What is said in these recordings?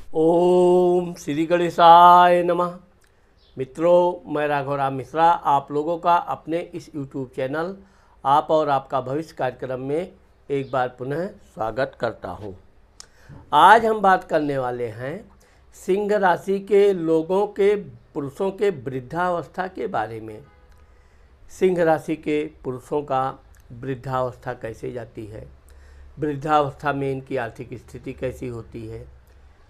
ओम श्री गणेशाय नमः। मित्रों, मैं राघवराम मिश्रा आप लोगों का अपने इस YouTube चैनल आप और आपका भविष्य कार्यक्रम में एक बार पुनः स्वागत करता हूं। आज हम बात करने वाले हैं सिंह राशि के लोगों के पुरुषों के वृद्धावस्था के बारे में। सिंह राशि के पुरुषों का वृद्धावस्था कैसे जाती है, वृद्धावस्था में इनकी आर्थिक स्थिति कैसी होती है,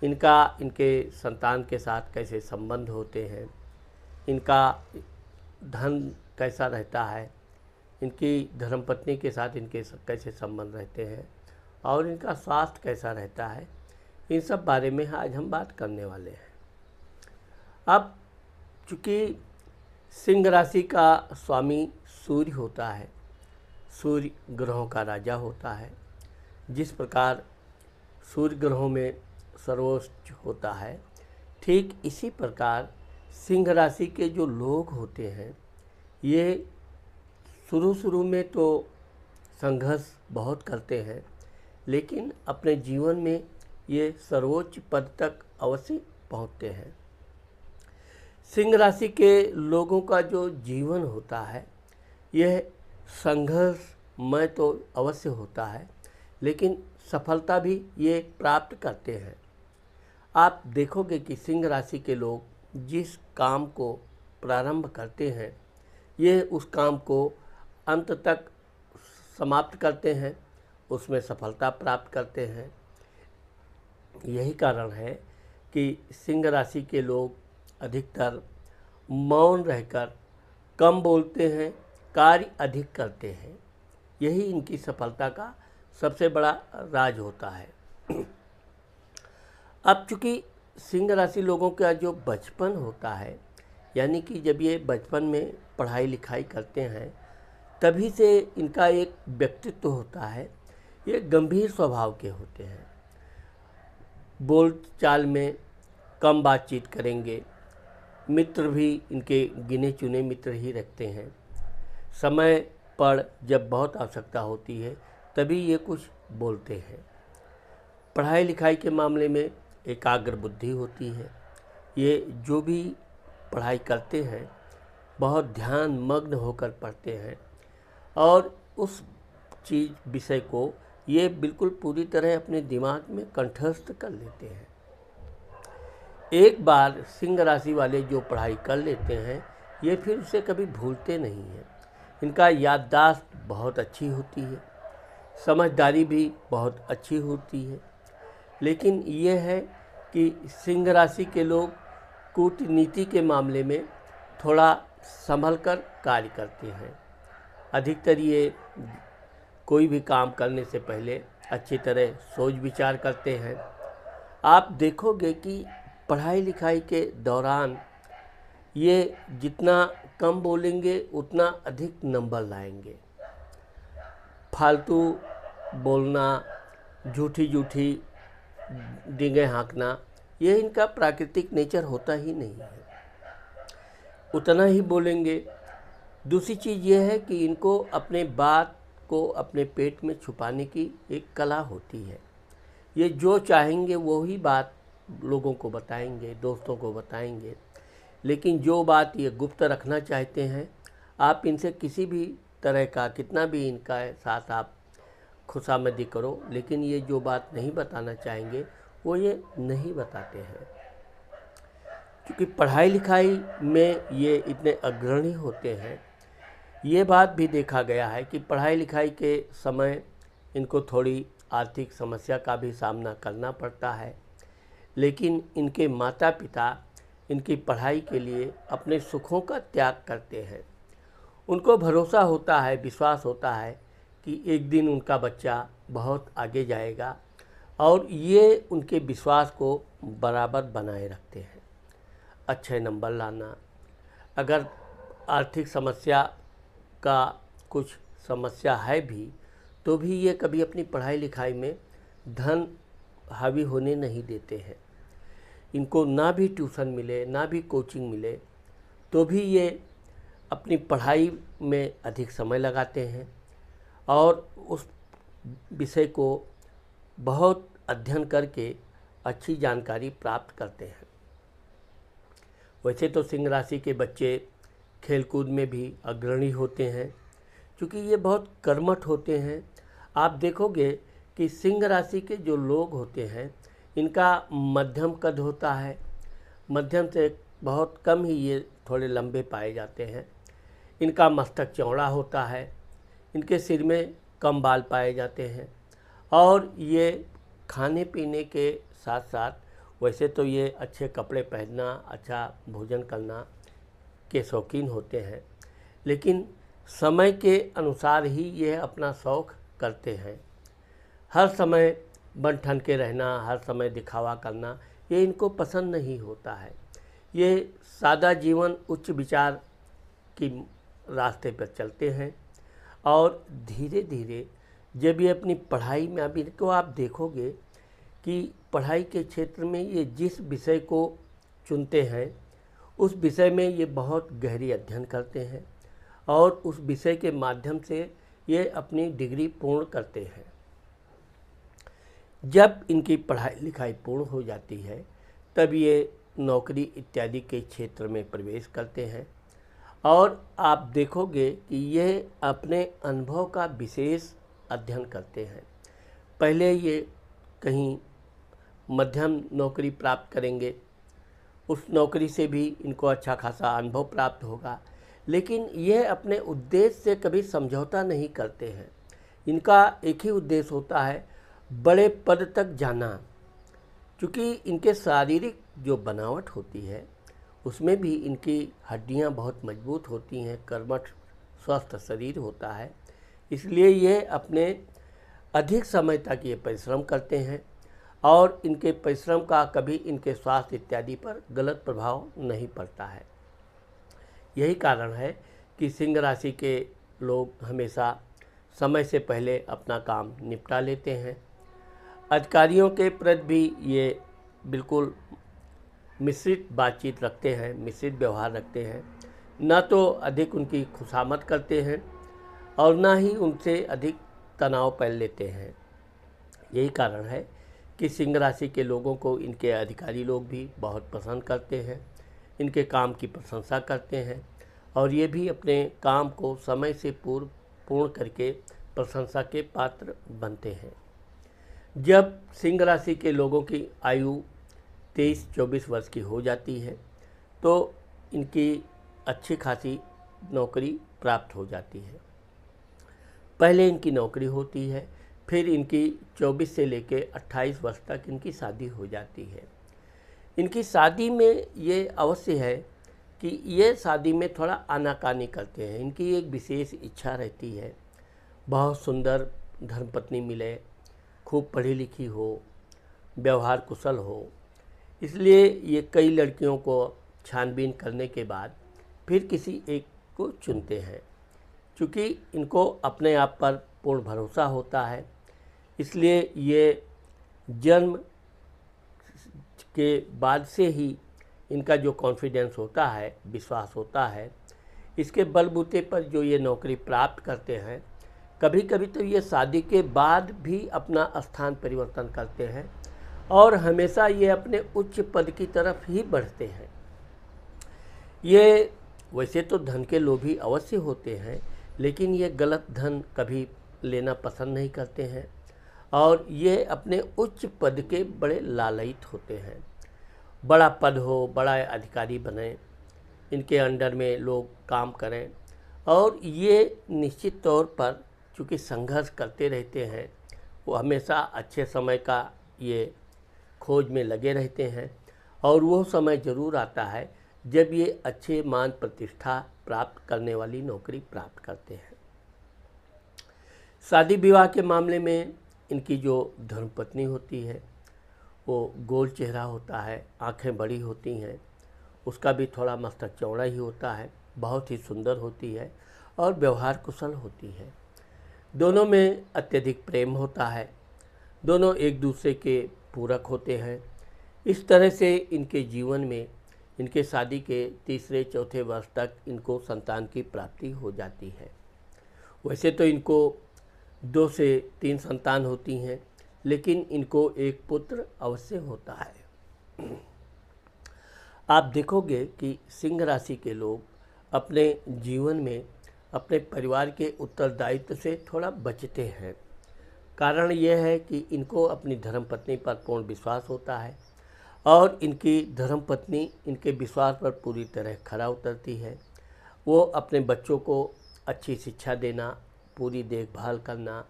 इनके संतान के साथ कैसे संबंध होते हैं, इनका धन कैसा रहता है, इनकी धर्मपत्नी के साथ इनके कैसे संबंध रहते हैं और इनका स्वास्थ्य कैसा रहता है, इन सब बारे में आज हम बात करने वाले हैं। अब चूँकि सिंह राशि का स्वामी सूर्य होता है, सूर्य ग्रहों का राजा होता है। जिस प्रकार सूर्य ग्रहों में सर्वोच्च होता है, ठीक इसी प्रकार सिंह राशि के जो लोग होते हैं ये शुरू में तो संघर्ष बहुत करते हैं, लेकिन अपने जीवन में ये सर्वोच्च पद तक अवश्य पहुंचते हैं। सिंह राशि के लोगों का जो जीवन होता है यह संघर्षमय तो अवश्य होता है, लेकिन सफलता भी ये प्राप्त करते हैं। आप देखोगे कि सिंह राशि के लोग जिस काम को प्रारंभ करते हैं ये उस काम को अंत तक समाप्त करते हैं, उसमें सफलता प्राप्त करते हैं। यही कारण है कि सिंह राशि के लोग अधिकतर मौन रहकर कम बोलते हैं, कार्य अधिक करते हैं। यही इनकी सफलता का सबसे बड़ा राज होता है। अब चूँकि सिंह राशि लोगों का जो बचपन होता है, यानी कि जब ये बचपन में पढ़ाई लिखाई करते हैं तभी से इनका एक व्यक्तित्व होता है। ये गंभीर स्वभाव के होते हैं, बोल चाल में कम बातचीत करेंगे, मित्र भी इनके गिने चुने मित्र ही रखते हैं। समय पर जब बहुत आवश्यकता होती है तभी ये कुछ बोलते हैं। पढ़ाई लिखाई के मामले में एकाग्र बुद्धि होती है। ये जो भी पढ़ाई करते हैं बहुत ध्यान मग्न होकर पढ़ते हैं और उस विषय को ये बिल्कुल पूरी तरह अपने दिमाग में कंठस्थ कर लेते हैं। एक बार सिंह राशि वाले जो पढ़ाई कर लेते हैं ये फिर उसे कभी भूलते नहीं हैं। इनका याददाश्त बहुत अच्छी होती है, समझदारी भी बहुत अच्छी होती है। लेकिन ये है कि सिंह राशि के लोग कूटनीति के मामले में थोड़ा संभल कर कार्य करते हैं। अधिकतर ये कोई भी काम करने से पहले अच्छी तरह सोच विचार करते हैं। आप देखोगे कि पढ़ाई लिखाई के दौरान ये जितना कम बोलेंगे उतना अधिक नंबर लाएंगे। फालतू बोलना, झूठी डींगे हाँकना, ये इनका प्राकृतिक नेचर होता ही नहीं है, उतना ही बोलेंगे। दूसरी चीज़ ये है कि इनको अपने बात को अपने पेट में छुपाने की एक कला होती है। ये जो चाहेंगे वो ही बात लोगों को बताएंगे, दोस्तों को बताएंगे, लेकिन जो बात ये गुप्त रखना चाहते हैं आप इनसे किसी भी तरह का कितना भी इनका साथ आप खुशामदी करो, लेकिन ये जो बात नहीं बताना चाहेंगे वो ये नहीं बताते हैं। क्योंकि पढ़ाई लिखाई में ये इतने अग्रणी होते हैं। ये बात भी देखा गया है कि पढ़ाई लिखाई के समय इनको थोड़ी आर्थिक समस्या का भी सामना करना पड़ता है, लेकिन इनके माता पिता इनकी पढ़ाई के लिए अपने सुखों का त्याग करते हैं। उनको भरोसा होता है, विश्वास होता है कि एक दिन उनका बच्चा बहुत आगे जाएगा और ये उनके विश्वास को बराबर बनाए रखते हैं। अच्छे नंबर लाना, अगर आर्थिक समस्या का कुछ समस्या है भी तो भी ये कभी अपनी पढ़ाई लिखाई में धन हावी होने नहीं देते हैं। इनको ना भी ट्यूशन मिले ना भी कोचिंग मिले तो भी ये अपनी पढ़ाई में अधिक समय लगाते हैं और उस विषय को बहुत अध्ययन करके अच्छी जानकारी प्राप्त करते हैं। वैसे तो सिंह राशि के बच्चे खेलकूद में भी अग्रणी होते हैं, क्योंकि ये बहुत कर्मठ होते हैं। आप देखोगे कि सिंह राशि के जो लोग होते हैं इनका मध्यम कद होता है, मध्यम से बहुत कम ही ये थोड़े लंबे पाए जाते हैं। इनका मस्तक चौड़ा होता है, इनके सिर में कम बाल पाए जाते हैं और ये खाने पीने के साथ साथ वैसे तो ये अच्छे कपड़े पहनना, अच्छा भोजन करना के शौकीन होते हैं, लेकिन समय के अनुसार ही ये अपना शौक़ करते हैं। हर समय बन ठन के रहना, हर समय दिखावा करना, ये इनको पसंद नहीं होता है। ये सादा जीवन, उच्च विचार की रास्ते पर चलते हैं और धीरे धीरे जब ये अपनी पढ़ाई में, अभी तो आप देखोगे कि पढ़ाई के क्षेत्र में ये जिस विषय को चुनते हैं उस विषय में ये बहुत गहरी अध्ययन करते हैं और उस विषय के माध्यम से ये अपनी डिग्री पूर्ण करते हैं। जब इनकी पढ़ाई लिखाई पूर्ण हो जाती है तब ये नौकरी इत्यादि के क्षेत्र में प्रवेश करते हैं और आप देखोगे कि ये अपने अनुभव का विशेष अध्ययन करते हैं। पहले ये कहीं मध्यम नौकरी प्राप्त करेंगे, उस नौकरी से भी इनको अच्छा खासा अनुभव प्राप्त होगा, लेकिन यह अपने उद्देश्य से कभी समझौता नहीं करते हैं। इनका एक ही उद्देश्य होता है, बड़े पद तक जाना। क्योंकि इनके शारीरिक जो बनावट होती है उसमें भी इनकी हड्डियां बहुत मजबूत होती हैं, कर्मठ स्वस्थ शरीर होता है, इसलिए ये अपने अधिक समय तक ये परिश्रम करते हैं और इनके परिश्रम का कभी इनके स्वास्थ्य इत्यादि पर गलत प्रभाव नहीं पड़ता है। यही कारण है कि सिंह राशि के लोग हमेशा समय से पहले अपना काम निपटा लेते हैं। अधिकारियों के प्रति भी ये बिल्कुल मिश्रित बातचीत रखते हैं, मिश्रित व्यवहार रखते हैं। न तो अधिक उनकी खुशामद करते हैं और न ही उनसे अधिक तनाव पाल लेते हैं। यही कारण है कि सिंह राशि के लोगों को इनके अधिकारी लोग भी बहुत पसंद करते हैं, इनके काम की प्रशंसा करते हैं और ये भी अपने काम को समय से पूर्ण करके प्रशंसा के पात्र बनते हैं। जब सिंह राशि के लोगों की आयु 23-24 वर्ष की हो जाती है तो इनकी अच्छी खासी नौकरी प्राप्त हो जाती है। पहले इनकी नौकरी होती है, फिर इनकी 24 से लेकर 28 वर्ष तक इनकी शादी हो जाती है। इनकी शादी में ये अवश्य है कि ये शादी में थोड़ा आनाकानी करते हैं। इनकी एक विशेष इच्छा रहती है, बहुत सुंदर धर्मपत्नी मिले, खूब पढ़ी लिखी हो, व्यवहार कुशल हो, इसलिए ये कई लड़कियों को छानबीन करने के बाद फिर किसी एक को चुनते हैं। क्योंकि इनको अपने आप पर पूर्ण भरोसा होता है, इसलिए ये जन्म के बाद से ही इनका जो कॉन्फिडेंस होता है, विश्वास होता है, इसके बलबूते पर जो ये नौकरी प्राप्त करते हैं, कभी कभी तो ये शादी के बाद भी अपना स्थान परिवर्तन करते हैं और हमेशा ये अपने उच्च पद की तरफ ही बढ़ते हैं। ये वैसे तो धन के लोभी अवश्य होते हैं, लेकिन ये गलत धन कभी लेना पसंद नहीं करते हैं और ये अपने उच्च पद के बड़े लालयित होते हैं। बड़ा पद हो, बड़ा अधिकारी बने, इनके अंडर में लोग काम करें और ये निश्चित तौर पर चूँकि संघर्ष करते रहते हैं, वो हमेशा अच्छे समय का ये खोज में लगे रहते हैं और वो समय ज़रूर आता है जब ये अच्छे मान प्रतिष्ठा प्राप्त करने वाली नौकरी प्राप्त करते हैं। शादी विवाह के मामले में इनकी जो धर्मपत्नी होती है वो गोल चेहरा होता है, आंखें बड़ी होती हैं, उसका भी थोड़ा मस्तक चौड़ा ही होता है, बहुत ही सुंदर होती है और व्यवहार कुशल होती है। दोनों में अत्यधिक प्रेम होता है, दोनों एक दूसरे के पूरक होते हैं। इस तरह से इनके जीवन में इनके शादी के तीसरे चौथे वर्ष तक इनको संतान की प्राप्ति हो जाती है। वैसे तो इनको 2 से 3 संतान होती हैं, लेकिन इनको एक पुत्र अवश्य होता है। आप देखोगे कि सिंह राशि के लोग अपने जीवन में अपने परिवार के उत्तरदायित्व से थोड़ा बचते हैं। कारण यह है कि इनको अपनी धर्मपत्नी पर पूर्ण विश्वास होता है और इनकी धर्मपत्नी इनके विश्वास पर पूरी तरह खरा उतरती है। वो अपने बच्चों को अच्छी शिक्षा देना, पूरी देखभाल करना,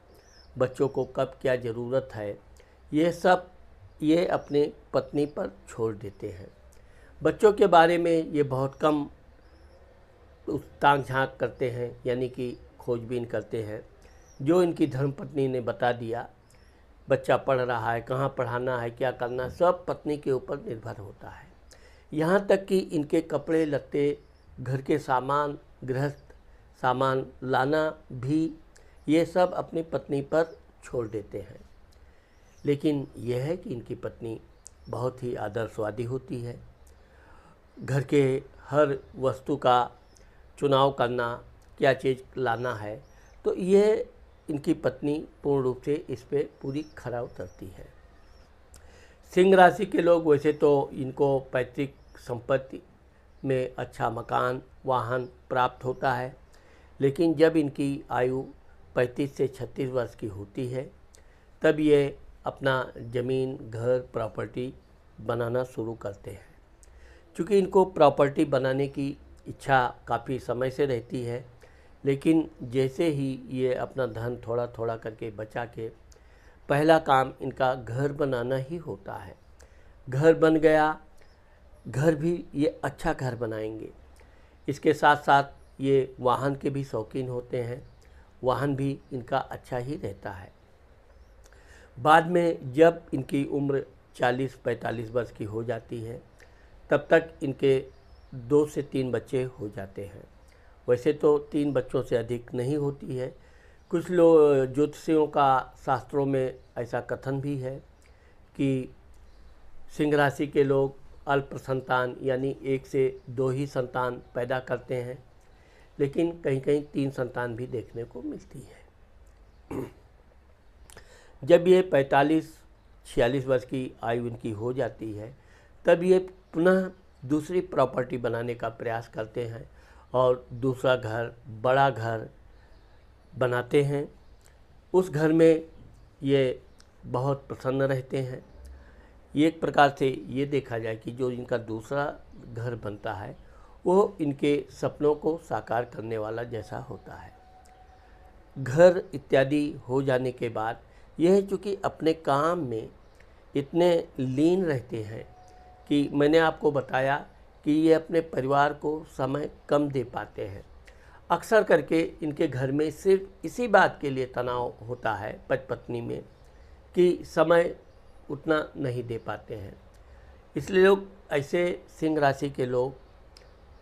बच्चों को कब क्या ज़रूरत है, ये सब ये अपने पत्नी पर छोड़ देते हैं। बच्चों के बारे में ये बहुत कम ताक झांक करते हैं, यानी कि खोजबीन करते हैं। जो इनकी धर्मपत्नी ने बता दिया, बच्चा पढ़ रहा है, कहाँ पढ़ाना है, क्या करना, सब पत्नी के ऊपर निर्भर होता है। यहाँ तक कि इनके कपड़े लत्ते, घर के सामान, गृहस्थ सामान लाना भी ये सब अपनी पत्नी पर छोड़ देते हैं। लेकिन यह है कि इनकी पत्नी बहुत ही आदर्शवादी होती है। घर के हर वस्तु का चुनाव करना, क्या चीज़ लाना है, तो ये इनकी पत्नी पूर्ण रूप से इस पे पूरी खरा उतरती है। सिंह राशि के लोग वैसे तो इनको पैतृक संपत्ति में अच्छा मकान, वाहन प्राप्त होता है, लेकिन जब इनकी आयु 35 से 36 वर्ष की होती है तब ये अपना ज़मीन, घर, प्रॉपर्टी बनाना शुरू करते हैं। क्योंकि इनको प्रॉपर्टी बनाने की इच्छा काफ़ी समय से रहती है, लेकिन जैसे ही ये अपना धन थोड़ा थोड़ा करके बचा के, पहला काम इनका घर बनाना ही होता है। घर बन गया, घर भी ये अच्छा घर बनाएंगे। इसके साथ साथ ये वाहन के भी शौकीन होते हैं, वाहन भी इनका अच्छा ही रहता है। बाद में जब इनकी उम्र 40-45 वर्ष की हो जाती है तब तक इनके 2 से 3 बच्चे हो जाते हैं। वैसे तो 3 बच्चों से अधिक नहीं होती है। कुछ लोग ज्योतिषियों का शास्त्रों में ऐसा कथन भी है कि सिंह राशि के लोग अल्प संतान यानी 1 से 2 ही संतान पैदा करते हैं, लेकिन कहीं कहीं 3 संतान भी देखने को मिलती है। जब ये 45-46 वर्ष की आयु इनकी हो जाती है तब ये पुनः दूसरी प्रॉपर्टी बनाने का प्रयास करते हैं और दूसरा घर, बड़ा घर बनाते हैं। उस घर में ये बहुत प्रसन्न रहते हैं। एक प्रकार से ये देखा जाए कि जो इनका दूसरा घर बनता है वो इनके सपनों को साकार करने वाला जैसा होता है। घर इत्यादि हो जाने के बाद यह चूँकि अपने काम में इतने लीन रहते हैं कि मैंने आपको बताया कि ये अपने परिवार को समय कम दे पाते हैं। अक्सर करके इनके घर में सिर्फ इसी बात के लिए तनाव होता है पति पत्नी में कि समय उतना नहीं दे पाते हैं। इसलिए लोग ऐसे सिंह राशि के लोग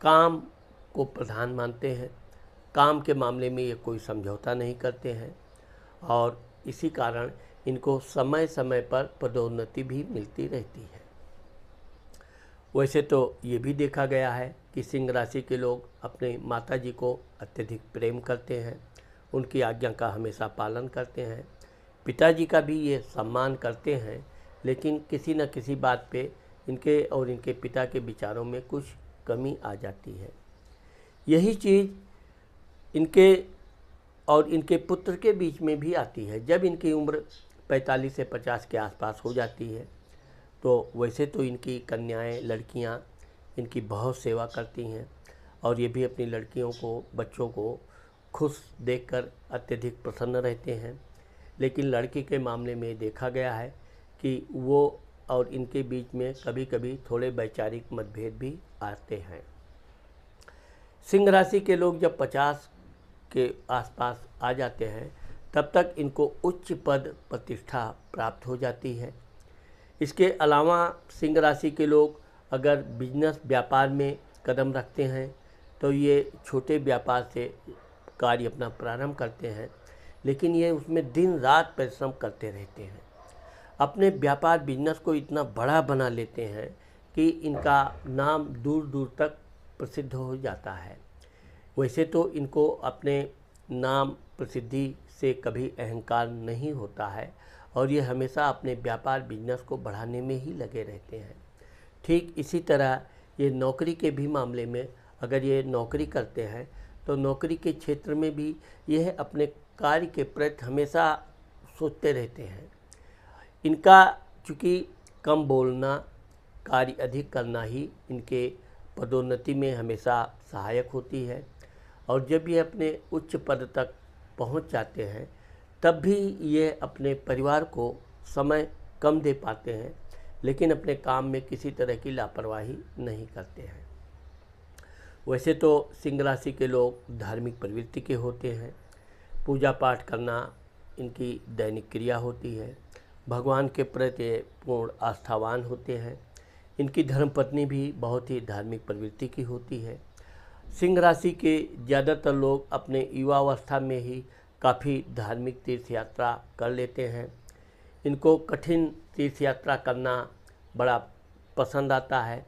काम को प्रधान मानते हैं। काम के मामले में ये कोई समझौता नहीं करते हैं और इसी कारण इनको समय समय पर पदोन्नति भी मिलती रहती है। वैसे तो ये भी देखा गया है कि सिंह राशि के लोग अपने माताजी को अत्यधिक प्रेम करते हैं, उनकी आज्ञा का हमेशा पालन करते हैं। पिताजी का भी ये सम्मान करते हैं, लेकिन किसी न किसी बात पे इनके और इनके पिता के विचारों में कुछ कमी आ जाती है। यही चीज़ इनके और इनके पुत्र के बीच में भी आती है। जब इनकी उम्र 45 से 50 के आसपास हो जाती है तो वैसे तो इनकी कन्याएं, लड़कियां इनकी बहुत सेवा करती हैं और ये भी अपनी लड़कियों को, बच्चों को खुश देखकर अत्यधिक प्रसन्न रहते हैं। लेकिन लड़की के मामले में देखा गया है कि वो और इनके बीच में कभी कभी थोड़े वैचारिक मतभेद भी आते हैं। सिंह राशि के लोग जब 50 के आसपास आ जाते हैं तब तक इनको उच्च पद प्रतिष्ठा प्राप्त हो जाती है। इसके अलावा सिंह राशि के लोग अगर बिजनेस व्यापार में कदम रखते हैं तो ये छोटे व्यापार से कार्य अपना प्रारंभ करते हैं, लेकिन ये उसमें दिन रात परिश्रम करते रहते हैं। अपने व्यापार बिजनेस को इतना बड़ा बना लेते हैं कि इनका नाम दूर दूर तक प्रसिद्ध हो जाता है। वैसे तो इनको अपने नाम प्रसिद्धि से कभी अहंकार नहीं होता है और ये हमेशा अपने व्यापार बिजनेस को बढ़ाने में ही लगे रहते हैं। ठीक इसी तरह ये नौकरी के भी मामले में अगर ये नौकरी करते हैं तो नौकरी के क्षेत्र में भी यह अपने कार्य के प्रति हमेशा सोचते रहते हैं। इनका चूँकि कम बोलना, कार्य अधिक करना ही इनके पदोन्नति में हमेशा सहायक होती है। और जब ये अपने उच्च पद तक पहुंच जाते हैं तब भी ये अपने परिवार को समय कम दे पाते हैं, लेकिन अपने काम में किसी तरह की लापरवाही नहीं करते हैं। वैसे तो सिंह राशि के लोग धार्मिक प्रवृत्ति के होते हैं। पूजा पाठ करना इनकी दैनिक क्रिया होती है। भगवान के प्रति पूर्ण आस्थावान होते हैं। इनकी धर्मपत्नी भी बहुत ही धार्मिक प्रवृत्ति की होती है। सिंह राशि के ज़्यादातर लोग अपने युवावस्था में ही काफ़ी धार्मिक तीर्थ यात्रा कर लेते हैं। इनको कठिन तीर्थ यात्रा करना बड़ा पसंद आता है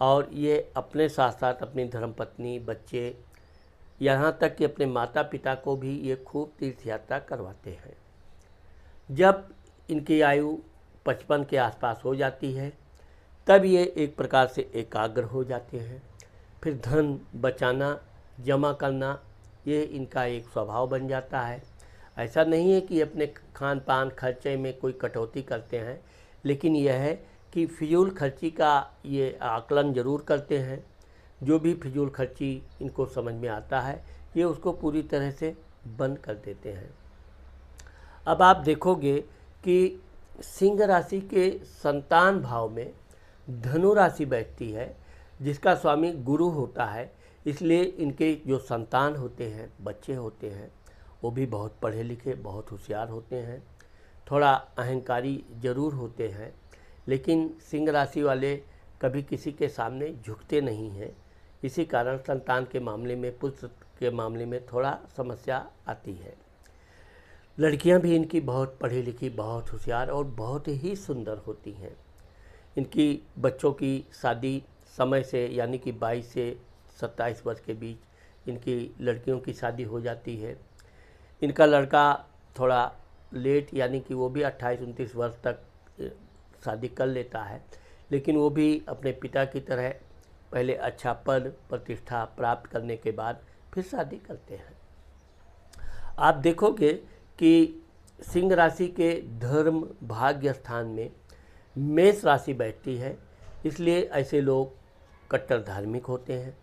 और ये अपने साथ साथ अपनी धर्मपत्नी, बच्चे, यहाँ तक कि अपने माता पिता को भी ये खूब तीर्थ यात्रा करवाते हैं। जब इनकी आयु 55 के आसपास हो जाती है तब ये एक प्रकार से एकाग्र हो जाते हैं। फिर धन बचाना, जमा करना ये इनका एक स्वभाव बन जाता है। ऐसा नहीं है कि अपने खान पान खर्चे में कोई कटौती करते हैं, लेकिन यह है कि फिजूल खर्ची का ये आकलन ज़रूर करते हैं। जो भी फिजूल खर्ची इनको समझ में आता है ये उसको पूरी तरह से बंद कर देते हैं। अब आप देखोगे कि सिंह राशि के संतान भाव में धनु राशि बैठती है, जिसका स्वामी गुरु होता है। इसलिए इनके जो संतान होते हैं, बच्चे होते हैं, वो भी बहुत पढ़े लिखे, बहुत होशियार होते हैं। थोड़ा अहंकारी ज़रूर होते हैं, लेकिन सिंह राशि वाले कभी किसी के सामने झुकते नहीं हैं। इसी कारण संतान के मामले में, पुत्र के मामले में थोड़ा समस्या आती है। लड़कियां भी इनकी बहुत पढ़ी लिखी, बहुत होशियार और बहुत ही सुंदर होती हैं। इनकी बच्चों की शादी समय से, यानी कि 22 से 27 वर्ष के बीच इनकी लड़कियों की शादी हो जाती है। इनका लड़का थोड़ा लेट, यानी कि वो भी 28-29 वर्ष तक शादी कर लेता है, लेकिन वो भी अपने पिता की तरह पहले अच्छा पद प्रतिष्ठा प्राप्त करने के बाद फिर शादी करते हैं। आप देखोगे कि सिंह राशि के धर्म भाग्य स्थान में मेष राशि बैठती है। इसलिए ऐसे लोग कट्टर धार्मिक होते हैं।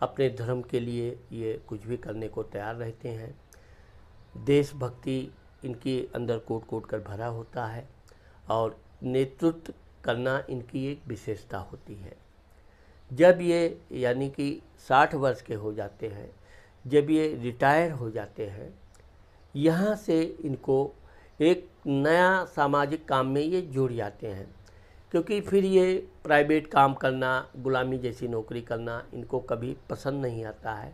अपने धर्म के लिए ये कुछ भी करने को तैयार रहते हैं। देशभक्ति इनके अंदर कोट कोट कर भरा होता है और नेतृत्व करना इनकी एक विशेषता होती है। जब ये यानी कि 60 वर्ष के हो जाते हैं, जब ये रिटायर हो जाते हैं, यहाँ से इनको एक नया सामाजिक काम में ये जुड़ जाते हैं, क्योंकि फिर ये प्राइवेट काम करना, गुलामी जैसी नौकरी करना इनको कभी पसंद नहीं आता है।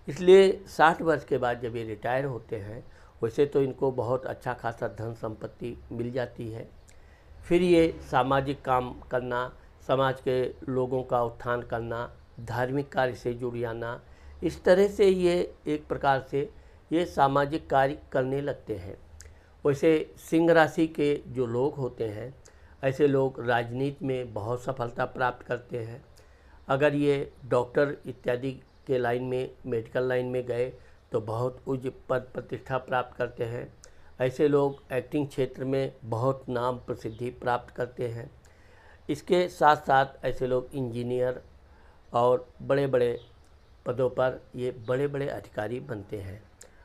इसलिए 60 वर्ष के बाद जब ये रिटायर होते हैं, वैसे तो इनको बहुत अच्छा खासा धन संपत्ति मिल जाती है। फिर ये सामाजिक काम करना, समाज के लोगों का उत्थान करना, धार्मिक कार्य से जुड़ जाना, इस तरह से ये एक प्रकार से ये सामाजिक कार्य करने लगते हैं। वैसे सिंह राशि के जो लोग होते हैं, ऐसे लोग राजनीति में बहुत सफलता प्राप्त करते हैं। अगर ये डॉक्टर इत्यादि के लाइन में, मेडिकल लाइन में गए तो बहुत उच्च पद प्रतिष्ठा प्राप्त करते हैं। ऐसे लोग एक्टिंग क्षेत्र में बहुत नाम प्रसिद्धि प्राप्त करते हैं। इसके साथ साथ ऐसे लोग इंजीनियर और बड़े बड़े पदों पर ये बड़े बड़े अधिकारी बनते हैं।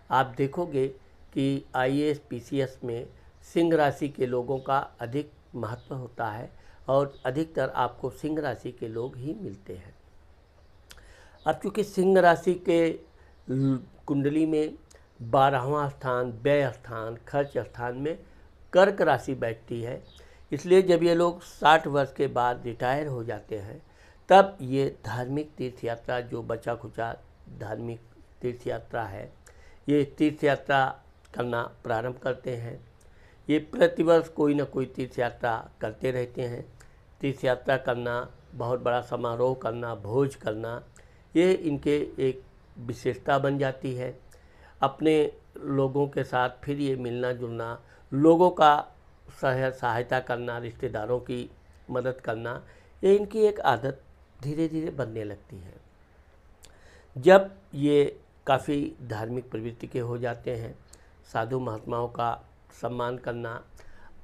आप देखोगे कि IAS PCS में सिंह राशि के लोगों का अधिक महत्व होता है और अधिकतर आपको सिंह राशि के लोग ही मिलते हैं। अब चूँकि सिंह राशि के कुंडली में 12वां स्थान, व्यय स्थान, खर्च स्थान में कर्क राशि बैठती है। इसलिए जब ये लोग 60 वर्ष के बाद रिटायर हो जाते हैं, तब ये धार्मिक तीर्थ यात्रा, जो बचा खुचा धार्मिक तीर्थ यात्रा है, ये तीर्थ यात्रा करना प्रारंभ करते हैं। ये प्रतिवर्ष कोई ना कोई तीर्थ यात्रा करते रहते हैं। तीर्थ यात्रा करना, बहुत बड़ा समारोह करना, भोज करना, ये इनके एक विशेषता बन जाती है। अपने लोगों के साथ फिर ये मिलना जुलना, लोगों का सहायता करना, रिश्तेदारों की मदद करना, ये इनकी एक आदत धीरे धीरे बनने लगती है। जब ये काफ़ी धार्मिक प्रवृत्ति के हो जाते हैं, साधु महात्माओं का सम्मान करना,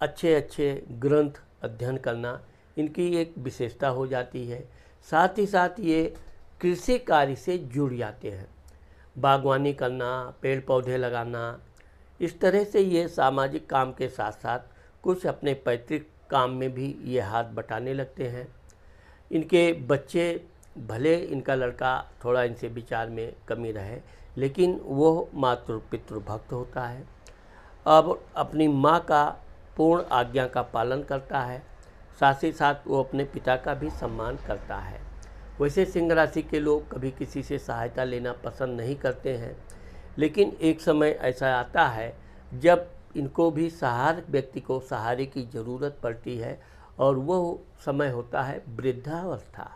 अच्छे अच्छे ग्रंथ अध्ययन करना इनकी एक विशेषता हो जाती है। साथ ही साथ ये कृषि कार्य से जुड़ जाते हैं, बागवानी करना, पेड़ पौधे लगाना, इस तरह से ये सामाजिक काम के साथ साथ कुछ अपने पैतृक काम में भी ये हाथ बटाने लगते हैं। इनके बच्चे, भले इनका लड़का थोड़ा इनसे विचार में कमी रहे, लेकिन वो मातृ पितृ भक्त होता है। अब अपनी माँ का पूर्ण आज्ञा का पालन करता है, साथ ही साथ वो अपने पिता का भी सम्मान करता है। वैसे सिंह राशि के लोग कभी किसी से सहायता लेना पसंद नहीं करते हैं, लेकिन एक समय ऐसा आता है जब इनको भी सहारक व्यक्ति को सहारे की ज़रूरत पड़ती है, और वो समय होता है वृद्धावस्था।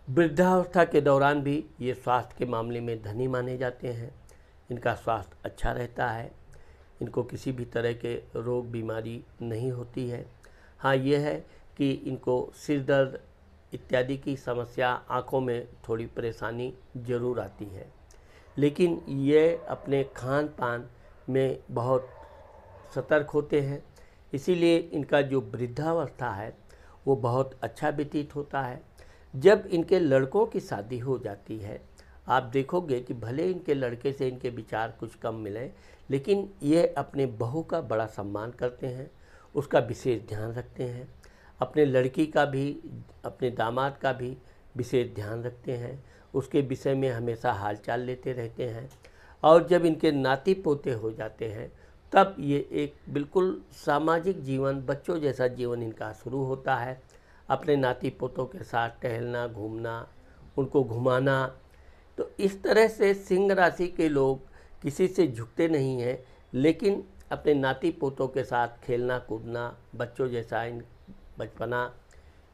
वृद्धावस्था के दौरान भी ये स्वास्थ्य के मामले में धनी माने जाते हैं। इनका स्वास्थ्य अच्छा रहता है, इनको किसी भी तरह के रोग बीमारी नहीं होती है। हाँ, ये है कि इनको सिर दर्द इत्यादि की समस्या, आँखों में थोड़ी परेशानी ज़रूर आती है, लेकिन ये अपने खान पान में बहुत सतर्क होते हैं, इसीलिए इनका जो वृद्धावस्था है वो बहुत अच्छा व्यतीत होता है। जब इनके लड़कों की शादी हो जाती है, आप देखोगे कि भले इनके लड़के से इनके विचार कुछ कम मिले, लेकिन ये अपने बहू का बड़ा सम्मान करते हैं, उसका विशेष ध्यान रखते हैं, अपने लड़की का भी, अपने दामाद का भी विशेष ध्यान रखते हैं, उसके विषय में हमेशा हालचाल लेते रहते हैं। और जब इनके नाती पोते हो जाते हैं, तब ये एक बिल्कुल सामाजिक जीवन, बच्चों जैसा जीवन इनका शुरू होता है। अपने नाती पोतों के साथ टहलना, घूमना, उनको घुमाना। तो इस तरह से सिंह राशि के लोग किसी से झुकते नहीं हैं, लेकिन अपने नाती पोतों के साथ खेलना कूदना, बच्चों जैसा इन बचपना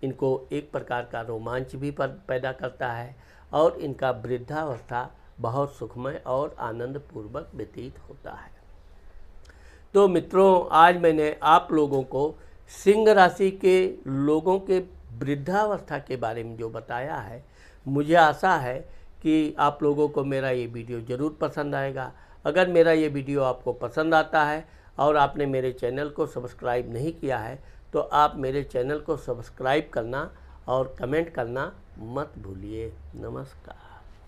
इनको एक प्रकार का रोमांच भी पैदा करता है, और इनका वृद्धावस्था बहुत सुखमय और आनंदपूर्वक व्यतीत होता है। तो मित्रों, आज मैंने आप लोगों को सिंह राशि के लोगों के वृद्धावस्था के बारे में जो बताया है, मुझे आशा है कि आप लोगों को मेरा ये वीडियो ज़रूर पसंद आएगा। अगर मेरा ये वीडियो आपको पसंद आता है और आपने मेरे चैनल को सब्सक्राइब नहीं किया है, तो आप मेरे चैनल को सब्सक्राइब करना और कमेंट करना मत भूलिए। नमस्कार।